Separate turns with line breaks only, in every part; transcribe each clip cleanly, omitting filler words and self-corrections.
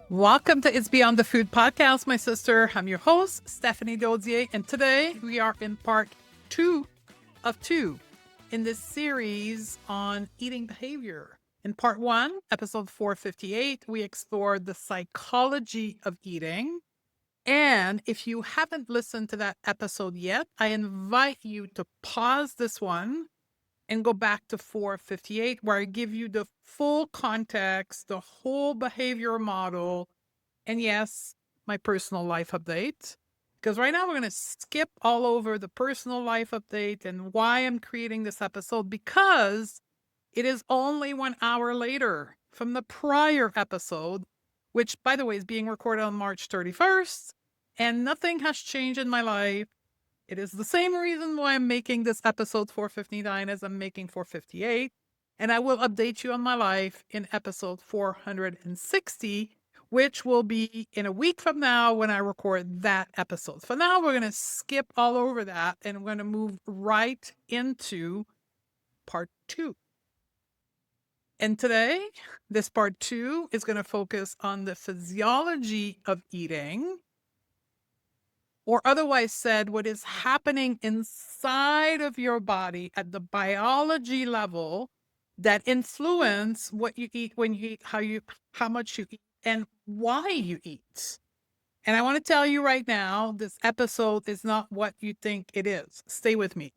Welcome to It's Beyond the Food podcast, my sister. I'm your host, Stephanie Dodier, and today we are in part 2 of 2 in this series on eating behavior. In part 1, episode 458, we explored the psychology of eating. And if you haven't listened to that episode yet, I invite you to pause this one and go back to 458, where I give you the full context, the whole behavior model, and yes, my personal life update. Because right now we're going to skip all over the personal life update and why I'm creating this episode, because it is only 1 hour later from the prior episode, which, by the way, is being recorded on March 31st, and nothing has changed in my life. It is the same reason why I'm making this episode 459 as I'm making 458. And I will update you on my life in episode 460, which will be in a week from now when I record that episode. For now, we're going to skip all over that and we're going to move right into part 2. And today, this part 2 is going to focus on the physiology of eating, or otherwise said, what is happening inside of your body at the biology level that influence what you eat, when you eat, how much you eat, and why you eat. And I want to tell you right now, this episode is not what you think it is. Stay with me.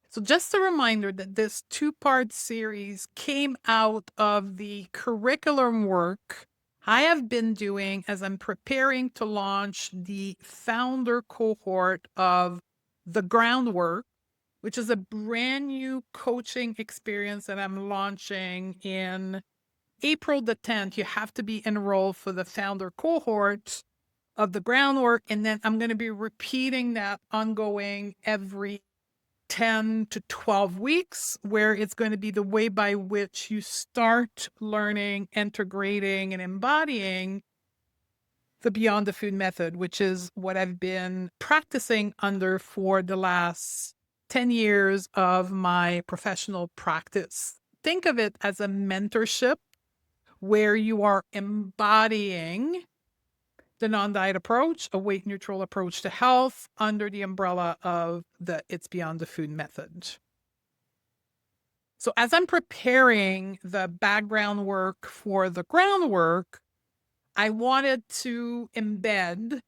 So just a reminder that this 2-part series came out of the curriculum work I have been doing as I'm preparing to launch the founder cohort of the Groundwork, which is a brand new coaching experience that I'm launching in April the 10th. You have to be enrolled for the founder cohort of the Groundwork. And then I'm going to be repeating that ongoing every 10 to 12 weeks, where it's going to be the way by which you start learning, integrating, and embodying the Beyond the Food method, which is what I've been practicing under for the last 10 years of my professional practice. Think of it as a mentorship where you are embodying the non-diet approach, a weight-neutral approach to health, under the umbrella of the It's Beyond the Food method. So as I'm preparing the background work for the Groundwork, I wanted to embed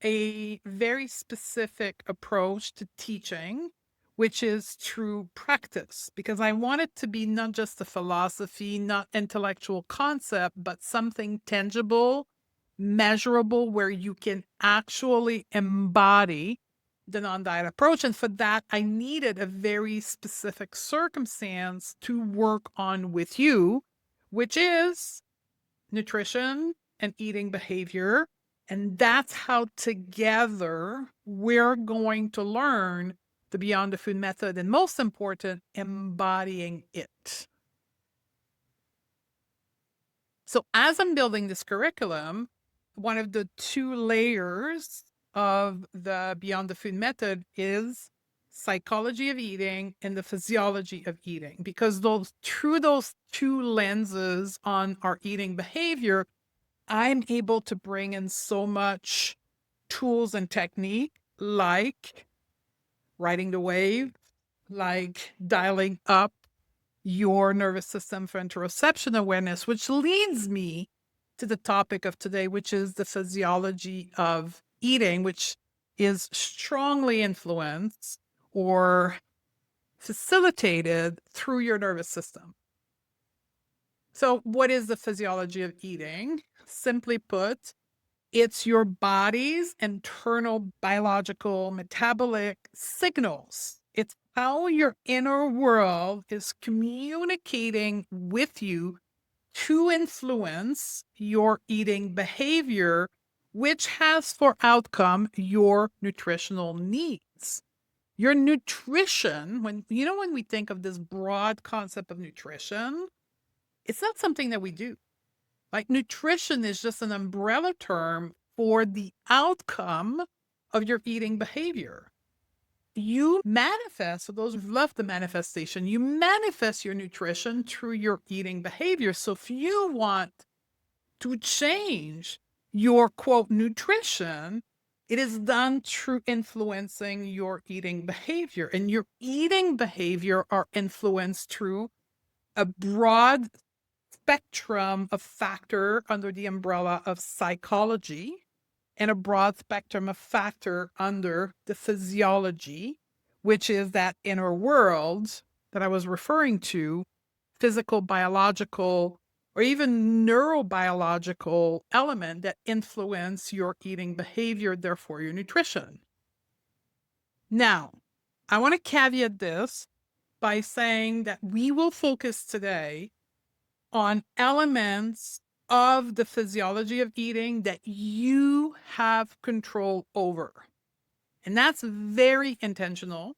a very specific approach to teaching, which is through practice, because I want it to be not just a philosophy, not intellectual concept, but something tangible, measurable, where you can actually embody the non-diet approach. And for that, I needed a very specific circumstance to work on with you, which is nutrition and eating behavior. And that's how together we're going to learn the Beyond the Food method, and most important, embodying it. So as I'm building this curriculum, one of the 2 layers of the Beyond the Food method is psychology of eating and the physiology of eating, because through those 2 lenses on our eating behavior, I'm able to bring in so much tools and technique, like riding the wave, like dialing up your nervous system for interoception awareness, which leads me to the topic of today, which is the physiology of eating, which is strongly influenced or facilitated through your nervous system. So what is the physiology of eating? Simply put, it's your body's internal biological metabolic signals. It's how your inner world is communicating with you to influence your eating behavior, which has for outcome your nutritional needs. Your nutrition, when we think of this broad concept of nutrition, it's not something that we do. Like, nutrition is just an umbrella term for the outcome of your eating behavior. you manifest, for those who love the manifestation, you manifest your nutrition through your eating behavior. So if you want to change your quote nutrition, it is done through influencing your eating behavior. And your eating behavior are influenced through a broad spectrum of factor under the umbrella of psychology and a broad spectrum of factor under the physiology, which is that inner world that I was referring to, physical, biological, or even neurobiological element that influence your eating behavior, therefore your nutrition. Now, I want to caveat this by saying that we will focus today on elements of the physiology of eating that you have control over. And that's very intentional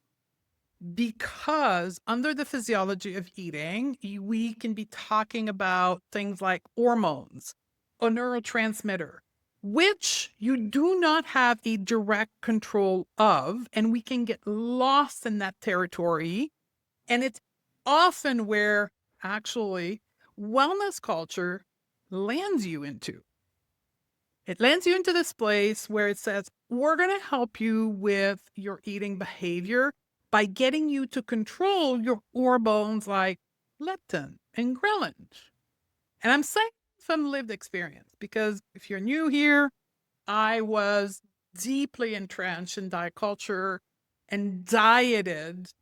because under the physiology of eating, we can be talking about things like hormones, a neurotransmitter, which you do not have a direct control of, and we can get lost in that territory. And it's often where actually wellness culture lands you into. It lands you into this place where it says, we're going to help you with your eating behavior by getting you to control your hormones like leptin and ghrelin. And I'm saying from lived experience, because if you're new here, I was deeply entrenched in diet culture and dieted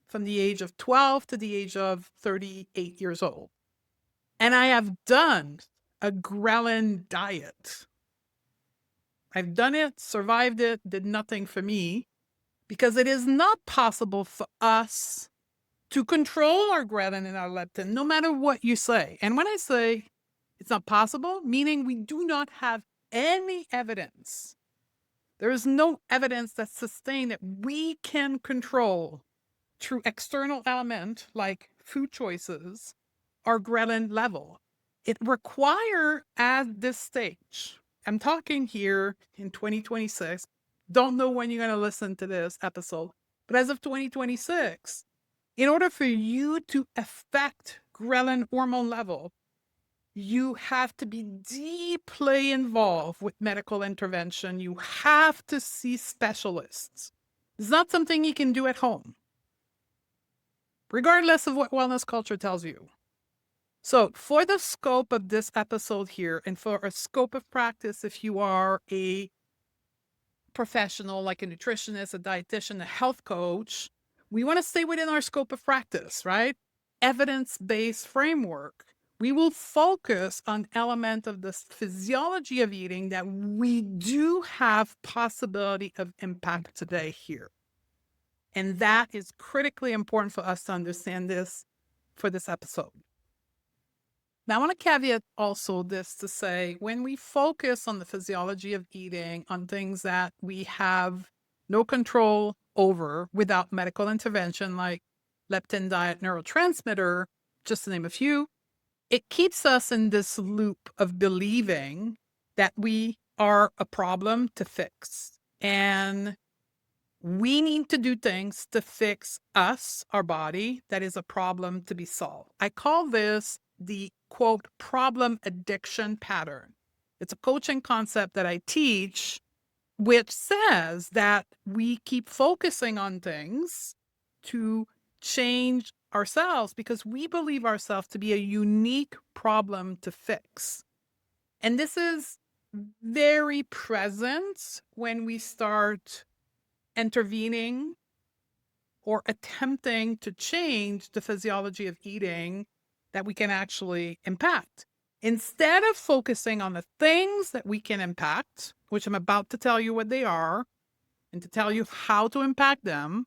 from the age of 12 to the age of 38 years old. And I have done a ghrelin diet. I've done it, survived it, did nothing for me, because it is not possible for us to control our ghrelin and our leptin, no matter what you say. And when I say it's not possible, meaning we do not have any evidence. There is no evidence that sustains that we can control through external element like food choices our ghrelin level. It requires at this stage, I'm talking here in 2026, don't know when you're going to listen to this episode, but as of 2026, in order for you to affect ghrelin hormone level, you have to be deeply involved with medical intervention. You have to see specialists. It's not something you can do at home, regardless of what wellness culture tells you. So for the scope of this episode here, and for a scope of practice, if you are a professional like a nutritionist, a dietitian, a health coach, we want to stay within our scope of practice, right? Evidence-based framework. We will focus on element of the physiology of eating that we do have possibility of impact today here. And that is critically important for us to understand this for this episode. Now, I want to caveat also this to say, when we focus on the physiology of eating, on things that we have no control over without medical intervention, like leptin diet neurotransmitter, just to name a few, it keeps us in this loop of believing that we are a problem to fix. And we need to do things to fix us, our body, that is a problem to be solved. I call this the quote problem addiction pattern. It's a coaching concept that I teach, which says that we keep focusing on things to change ourselves because we believe ourselves to be a unique problem to fix. And this is very present when we start intervening or attempting to change the physiology of eating that we can actually impact. Instead of focusing on the things that we can impact, which I'm about to tell you what they are, and to tell you how to impact them,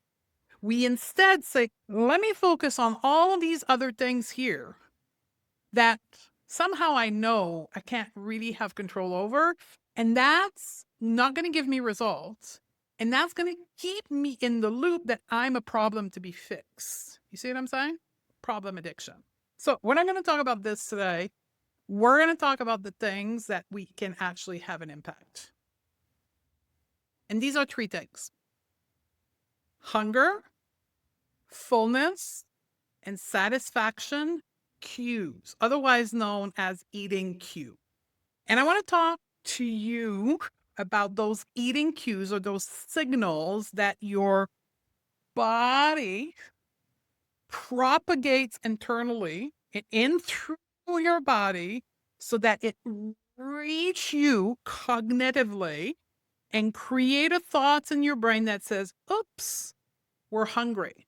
we instead say, let me focus on all these other things here that somehow I know I can't really have control over, and that's not going to give me results. And that's going to keep me in the loop that I'm a problem to be fixed. You see what I'm saying? Problem addiction. So we're not going to talk about this today. We're going to talk about the things that we can actually have an impact. And these are three things. hunger, fullness, and satisfaction cues, otherwise known as eating cue. And I want to talk to you about those eating cues or those signals that your body propagates internally and in through your body so that it reach you cognitively and create a thoughts in your brain that says, oops, we're hungry,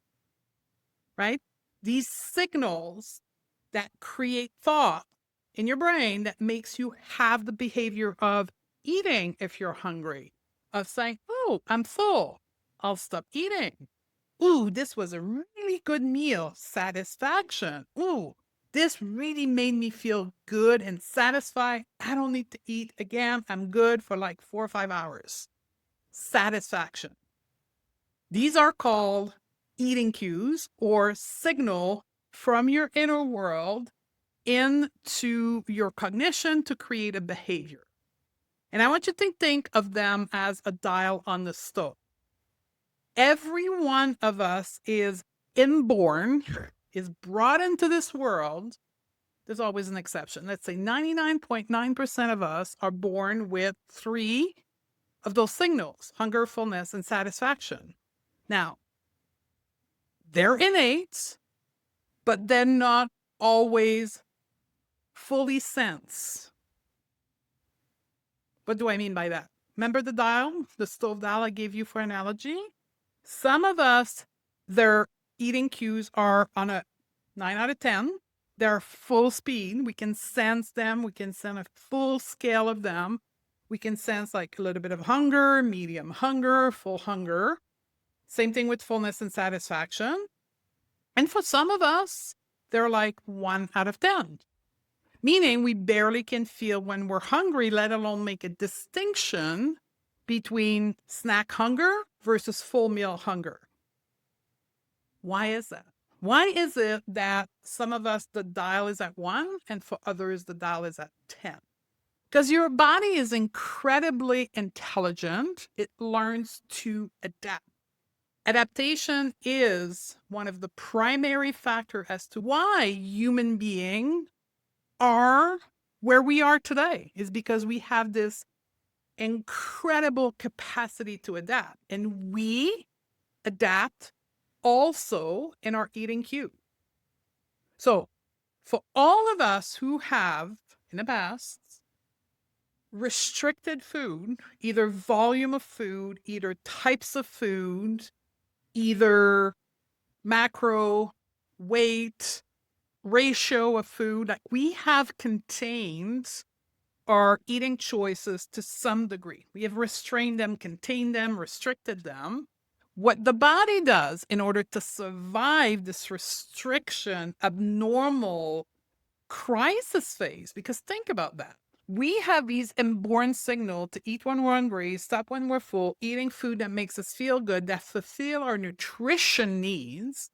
right? These signals that create thought in your brain that makes you have the behavior of eating if you're hungry, of saying, oh, I'm full, I'll stop eating. Ooh, this was a really good meal, satisfaction. Ooh, this really made me feel good and satisfied. I don't need to eat again. I'm good for like 4 or 5 hours. Satisfaction. These are called eating cues or signal from your inner world into your cognition to create a behavior. And I want you to think of them as a dial on the stove. Every one of us is inborn, is brought into this world. There's always an exception. Let's say 99.9% of us are born with 3 of those signals: hunger, fullness, and satisfaction. Now, they're innate, but they're not always fully sensed. What do I mean by that? Remember the dial, the stove dial I gave you for analogy? Some of us, their eating cues are on a 9 out of 10. They're full speed. We can sense them. We can sense a full scale of them. We can sense like a little bit of hunger, medium hunger, full hunger. Same thing with fullness and satisfaction. And for some of us, they're like 1 out of 10, meaning we barely can feel when we're hungry, let alone make a distinction between snack hunger versus full meal hunger. Why is that? Why is it that some of us, the dial is at 1 and for others, the dial is at 10? Because your body is incredibly intelligent. It learns to adapt. Adaptation is one of the primary factors as to why human beings are where we are today, is because we have this incredible capacity to adapt. And we adapt also in our eating cue. So for all of us who have in the past restricted food, either volume of food, either types of food, either macro, weight, ratio of food, like we have contained our eating choices to some degree. We have restrained them, contained them, restricted them. What the body does in order to survive this restriction, abnormal crisis phase, because think about that. We have these inborn signals to eat when we're hungry, stop when we're full, eating food that makes us feel good, that fulfill our nutrition needs.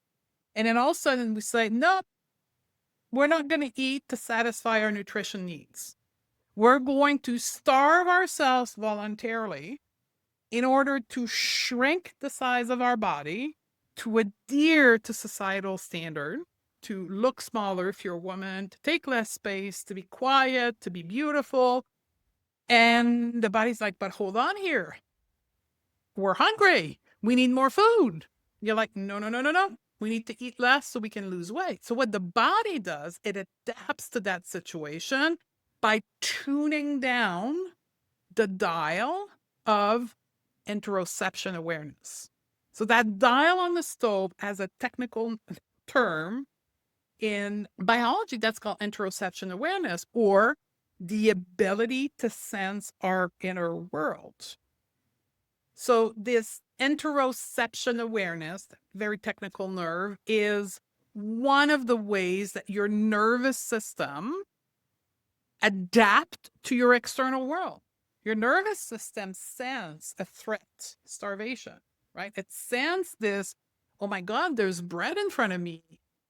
And then all of a sudden we say, nope, we're not going to eat to satisfy our nutrition needs. We're going to starve ourselves voluntarily in order to shrink the size of our body, to adhere to societal standard, to look smaller if you're a woman, to take less space, to be quiet, to be beautiful. And the body's like, but hold on here. We're hungry. We need more food. You're like, no, no, no, no, no. We need to eat less so we can lose weight. So what the body does, it adapts to that situation by tuning down the dial of interoception awareness. So that dial on the stove has a technical term in biology that's called interoception awareness, or the ability to sense our inner world. So this interoception awareness, very technical nerve, is one of the ways that your nervous system adapt to your external world. Your nervous system senses a threat, starvation, right? It senses this, oh my God, there's bread in front of me.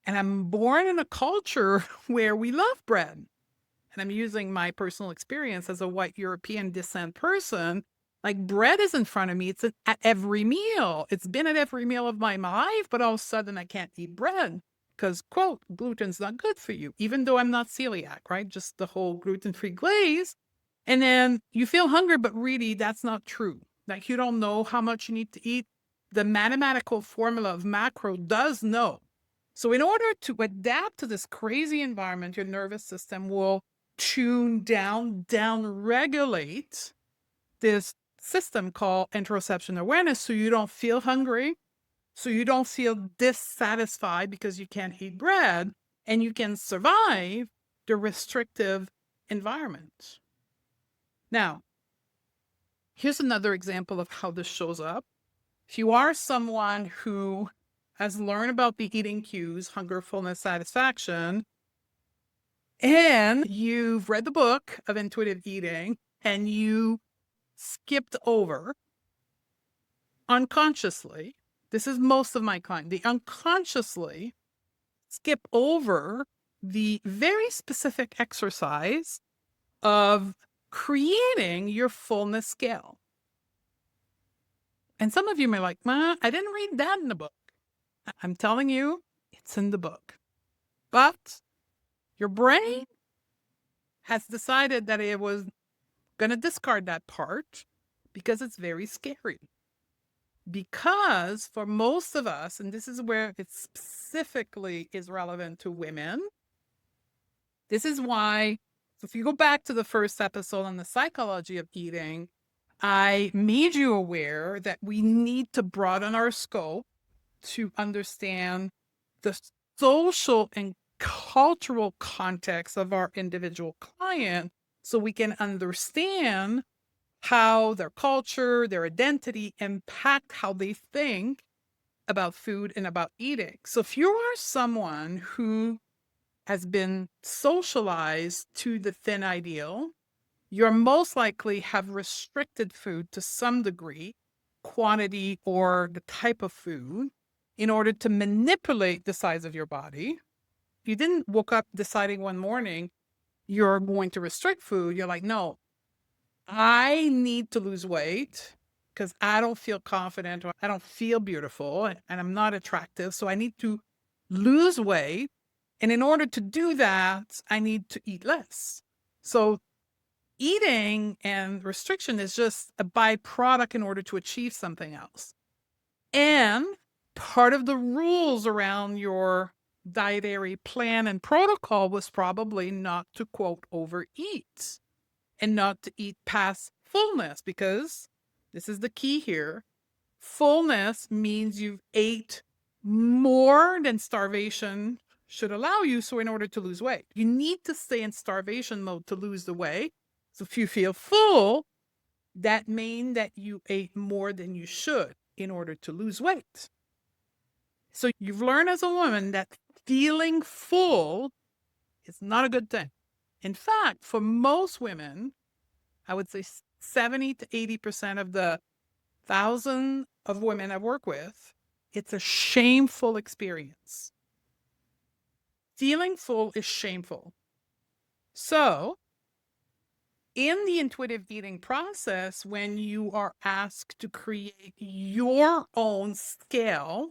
And I'm born in a culture where we love bread. And I'm using my personal experience as a white European descent person. Like bread is in front of me. It's at every meal. It's been at every meal of my life, but all of a sudden I can't eat bread because, quote, gluten's not good for you, even though I'm not celiac, right? Just the whole gluten-free glaze. And then you feel hungry, but really that's not true. Like you don't know how much you need to eat. The mathematical formula of macro does know. So in order to adapt to this crazy environment, your nervous system will tune down regulate this system called interoception awareness so you don't feel hungry, so you don't feel dissatisfied because you can't eat bread, and you can survive the restrictive environment. Now, here's another example of how this shows up. If you are someone who has learned about the eating cues, hunger, fullness, satisfaction, and you've read the book of intuitive eating and you skipped over unconsciously, this is most of my clients, they unconsciously skip over the very specific exercise of creating your fullness scale. And some of you may be like, Ma, I didn't read that in the book. I'm telling you, it's in the book. But your brain has decided that it was going to discard that part because it's very scary. Because for most of us, and this is where it specifically is relevant to women, this is why, so if you go back to the first episode on the psychology of eating, I made you aware that we need to broaden our scope to understand the social and cultural context of our individual client so we can understand how their culture, their identity impact how they think about food and about eating. So if you are someone who has been socialized to the thin ideal, you're most likely have restricted food to some degree, quantity or the type of food, in order to manipulate the size of your body. You didn't woke up deciding one morning you're going to restrict food. You're like, no, I need to lose weight because I don't feel confident or I don't feel beautiful and I'm not attractive. So I need to lose weight. And in order to do that, I need to eat less. So eating and restriction is just a byproduct in order to achieve something else. And part of the rules around your dietary plan and protocol was probably not to, quote, overeat and not to eat past fullness, because this is the key here. Fullness means you've ate more than starvation should allow you. So in order to lose weight, you need to stay in starvation mode to lose the weight. So if you feel full, that means that you ate more than you should in order to lose weight. So you've learned as a woman that feeling full is not a good thing. In fact, for most women, I would say 70 to 80% of the 1,000 of women I've worked with, it's a shameful experience. Feeling full is shameful. So in the intuitive eating process, when you are asked to create your own scale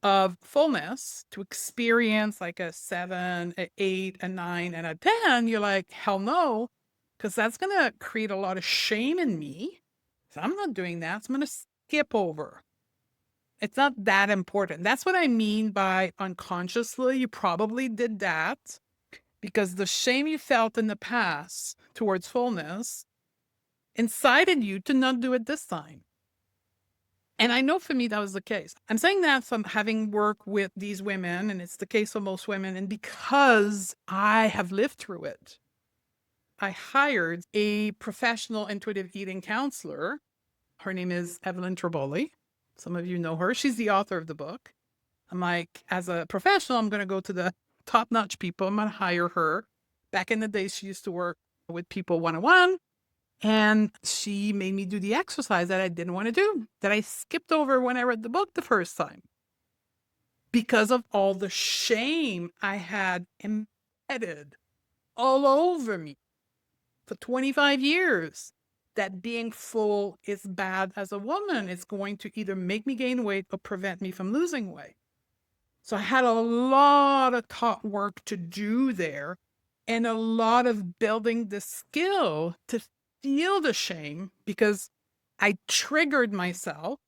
of fullness to experience like a 7, an 8, a 9, and a 10, you're like, hell no, because that's going to create a lot of shame in me. So I'm not doing that. So I'm going to skip over. It's not that important. That's what I mean by unconsciously. You probably did that because the shame you felt in the past towards fullness incited you to not do it this time. And I know for me, that was the case. I'm saying that from having worked with these women, and it's the case for most women, and because I have lived through it. I hired a professional intuitive eating counselor. Her name is Evelyn Triboli. Some of you know her. She's the author of the book. I'm like, as a professional, I'm going to go to the top-notch people. I'm going to hire her. Back in the day, she used to work with people one-on-one. And she made me do the exercise that I didn't want to do, that I skipped over when I read the book the first time. Because of all the shame I had embedded all over me for 25 years. that being full is bad as a woman. It's going to either make me gain weight or prevent me from losing weight. So I had a lot of thought work to do there and a lot of building the skill to feel the shame because I triggered myself,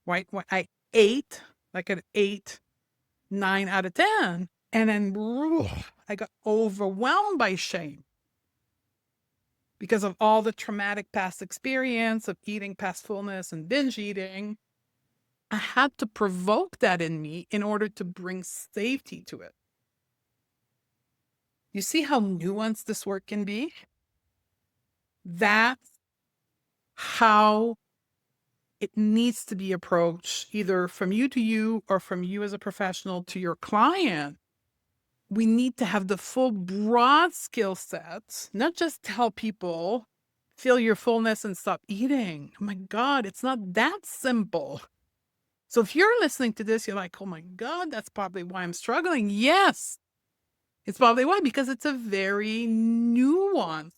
right? When I ate like an 8, 9 out of 10, and then I got overwhelmed by shame because of all the traumatic past experience of eating past fullness and binge eating. I had to provoke that in me in order to bring safety to it. You see how nuanced this work can be? That's how it needs to be approached, either from you to you or from you as a professional to your client. We need to have the full broad skill sets, not just tell people, feel your fullness and stop eating. Oh my God, it's not that simple. So if you're listening to this, you're like, oh my God, that's probably why I'm struggling. Yes, it's probably why, because it's a very nuanced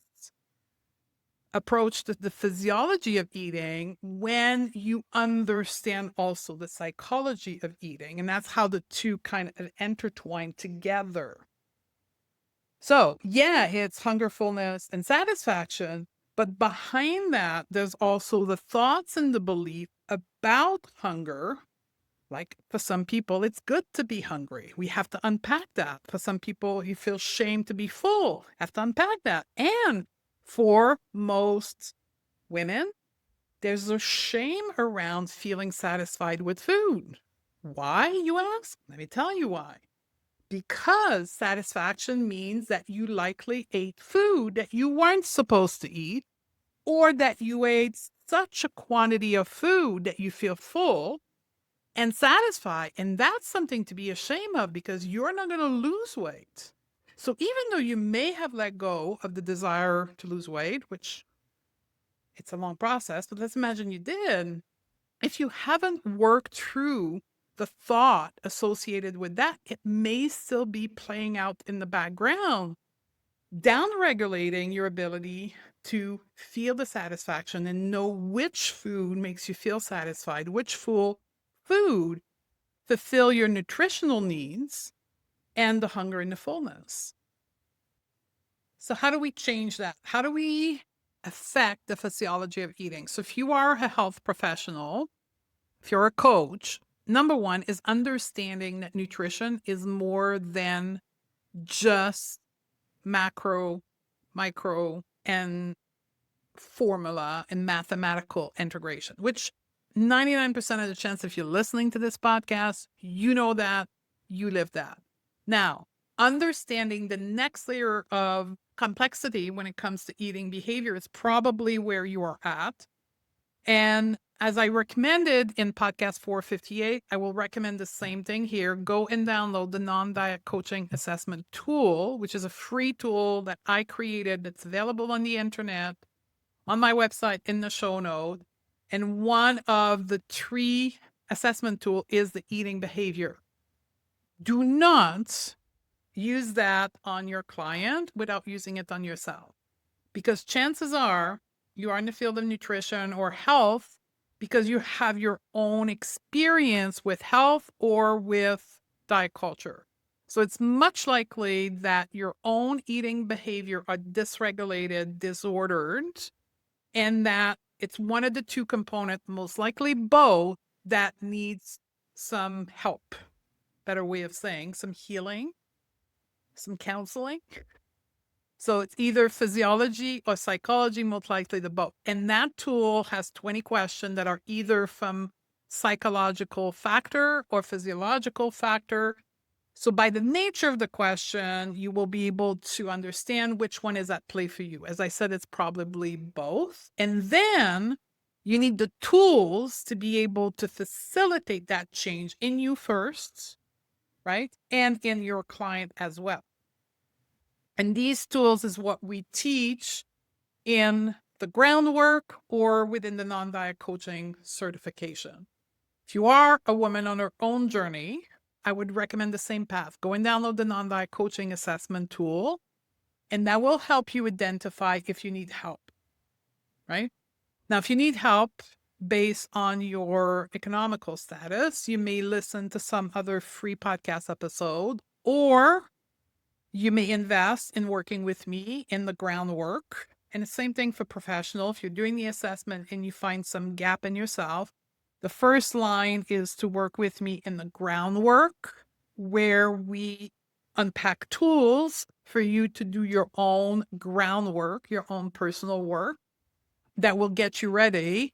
approach to the physiology of eating when you understand also the psychology of eating. And that's how the two kind of intertwine together. So yeah, it's hunger, fullness, and satisfaction. But behind that, there's also the thoughts and the belief about hunger. Like for some people, it's good to be hungry. We have to unpack that. For some people, you feel shame to be full. Have to unpack that. And for most women, there's a shame around feeling satisfied with food. Why, you ask? Let me tell you why. Because satisfaction means that you likely ate food that you weren't supposed to eat, or that you ate such a quantity of food that you feel full and satisfied. And that's something to be ashamed of because you're not going to lose weight. So even though you may have let go of the desire to lose weight, which it's a long process, but let's imagine you did. If you haven't worked through the thought associated with that, it may still be playing out in the background, downregulating your ability to feel the satisfaction and know which food makes you feel satisfied, which food fulfill your nutritional needs and the hunger and the fullness. So how do we change that? How do we affect the physiology of eating? So if you are a health professional, if you're a coach, number one is understanding that nutrition is more than just macro, micro, and formula and mathematical integration, which 99% of the chance if you're listening to this podcast, you know that, you live that. Now, understanding the next layer of complexity when it comes to eating behavior is probably where you are at. And as I recommended in podcast 458, I will recommend the same thing here. Go and download the non-diet coaching assessment tool, which is a free tool that I created that's available on the internet, on my website, in the show note. And one of the 3 assessment tool is the eating behavior. Do not use that on your client without using it on yourself, because chances are you are in the field of nutrition or health because you have your own experience with health or with diet culture. So it's much likely that your own eating behavior are dysregulated, disordered, and that it's one of the 2 components, most likely both, that needs some help. Better way of saying, some healing, some counseling. So it's either physiology or psychology, most likely the both. And that tool has 20 questions that are either from psychological factor or physiological factor. So by the nature of the question, you will be able to understand which one is at play for you. As I said, it's probably both. And then you need the tools to be able to facilitate that change in you first, right? And in your client as well. And these tools is what we teach in the groundwork or within the non-diet coaching certification. If you are a woman on her own journey, I would recommend the same path. Go and download the non-diet coaching assessment tool, and that will help you identify if you need help. right? Now, if you need help based on your economical status, you may listen to some other free podcast episode, or you may invest in working with me in the groundwork. And the same thing for professional. If you're doing the assessment and you find some gap in yourself, the first line is to work with me in the groundwork, where we unpack tools for you to do your own groundwork, your own personal work that will get you ready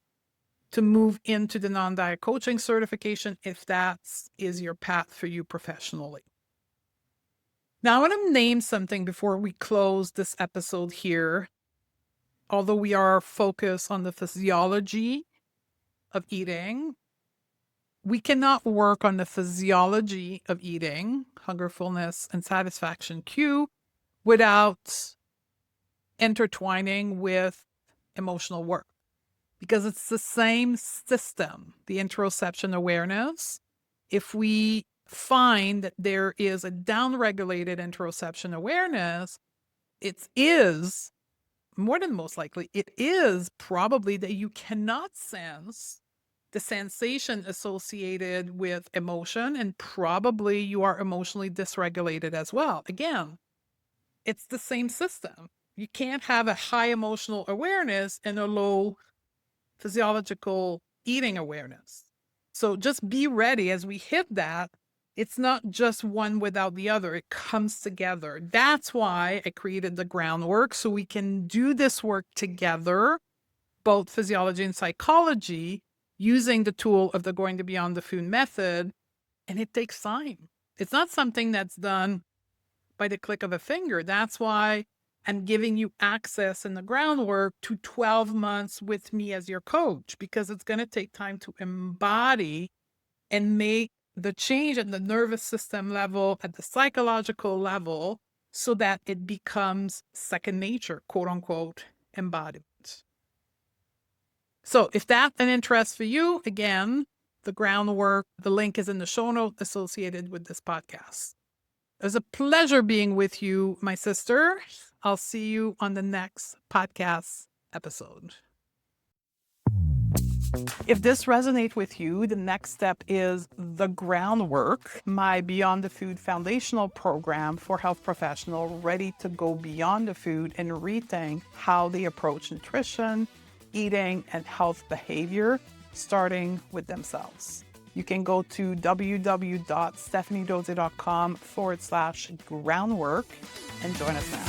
to move into the non-diet coaching certification if that is your path for you professionally. Now, I want to name something before we close this episode here. Although we are focused on the physiology of eating, we cannot work on the physiology of eating, hunger, fullness, and satisfaction cue, without intertwining with emotional work. Because it's the same system, the interoception awareness. If we find that there is a downregulated interoception awareness, it is more than most likely, it is probably that you cannot sense the sensation associated with emotion, and probably you are emotionally dysregulated as well. Again, it's the same system. You can't have a high emotional awareness and a low physiological eating awareness. So just be ready as we hit that. It's not just one without the other. It comes together. That's why I created the groundwork, so we can do this work together, both physiology and psychology, using the tool of the Going to Beyond the Food method. And it takes time. It's not something that's done by the click of a finger. That's why I'm giving you access in the groundwork to 12 months with me as your coach, because it's going to take time to embody and make the change at the nervous system level, at the psychological level, so that it becomes second nature, quote unquote, embodiment. So if that's an interest for you, again, the groundwork, the link is in the show note associated with this podcast. It was a pleasure being with you, my sister. I'll see you on the next podcast episode. If this resonates with you, the next step is the groundwork, my Beyond the Food foundational program for health professionals ready to go beyond the food and rethink how they approach nutrition, eating, and health behavior, starting with themselves. You can go to www.stephaniedodier.com/groundwork and join us now.